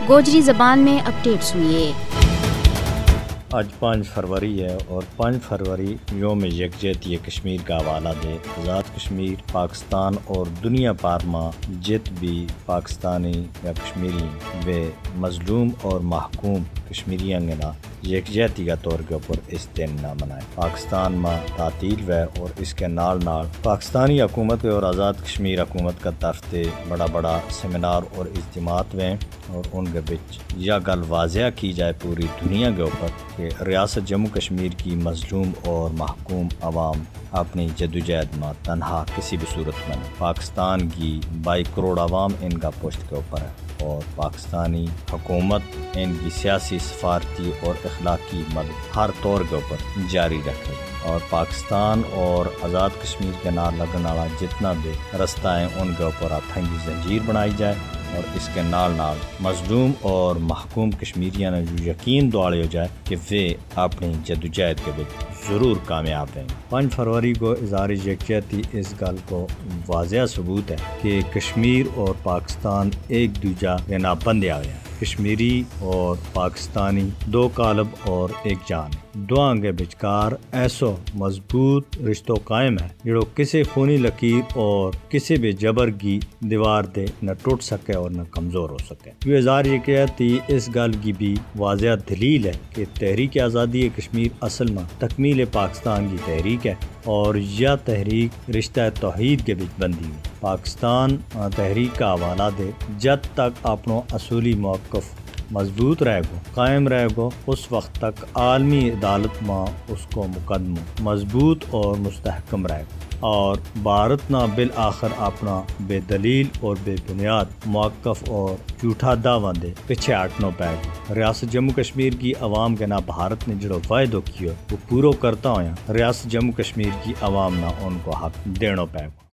گوجری زبان میں اپڈیٹ سنیے۔ آج 5 فروری ہے اور 5 فروری یوم یکجہتی کشمیر کا حوالہ دے آزاد کشمیر پاکستان اور دنیا پارما جت بھی پاکستانی یا کشمیری و مظلوم اور محکوم کشمیریاں گنا یکجہتی کا طور کے اوپر اس دن نہ منائے۔ پاکستان میں تعطیل و اور اس کے نال پاکستانی حکومت اور آزاد کشمیر حکومت کا طرف سے بڑا سیمینار اور اجتماعات ہوئے اور ان کے بچ یہ گل واضح کی جائے پوری دنیا کے اوپر کہ ریاست جموں کشمیر کی مظلوم اور محکوم عوام اپنی جدوجہد میں تنہا کسی بھی صورت میں پاکستان کی 22 کروڑ عوام ان کا پشت کے اوپر ہے اور پاکستانی حکومت ان کی سیاسی سفارتی اور اخلاقی مدد ہر طور کے اوپر جاری رکھے اور پاکستان اور آزاد کشمیر کے نال لگن والا جتنا بھی رستہ ہیں ان کے اوپر ہتھاں کی زنجیر بنائی جائے اور اس کے نال مظلوم اور محکوم کشمیریاں نے یقین دوڑے ہو جائے کہ وہ اپنی جدوجہد کے بچ ضرور کامیاب ہیں۔ 5 فروری کو اظہار یکجہتی اس گل کو واضح ثبوت ہے کہ کشمیر اور پاکستان ایک دوجا کے نا بندے آئے ہیں۔ کشمیری اور پاکستانی 2 قالب اور ایک جان دعاں کے بچکار ایسو مضبوط رشتوں قائم ہے جڑو کسی خونی لکیر اور کسی بھی جبر کی دیوار دے نہ ٹوٹ سکے اور نہ کمزور ہو سکے۔ یہ اظہار یکجہتی اس گل کی بھی واضح دلیل ہے کہ تحریک آزادی کشمیر اصل میں تکمیل پاکستان کی تحریک ہے اور یہ تحریک رشتہ توحید کے بچ بندی ہے۔ پاکستان تحریک کا حوالہ دے جب تک اپنوں اصولی موقف مضبوط رہے گو قائم رہے گو اس وقت تک عالمی عدالت میں اس کو مقدم مضبوط اور مستحکم رہے گا اور بھارت نہ بالآخر اپنا بے دلیل اور بے بنیاد موقف اور جھوٹا دعویٰ دے پیچھے ہٹنا پائے گا۔ ریاست جموں کشمیر کی عوام کے نہ بھارت نے جڑو وعدہ کیا وہ پورو کرتا ہوا ریاست جموں کشمیر کی عوام نہ ان کو حق دینا پائے گا۔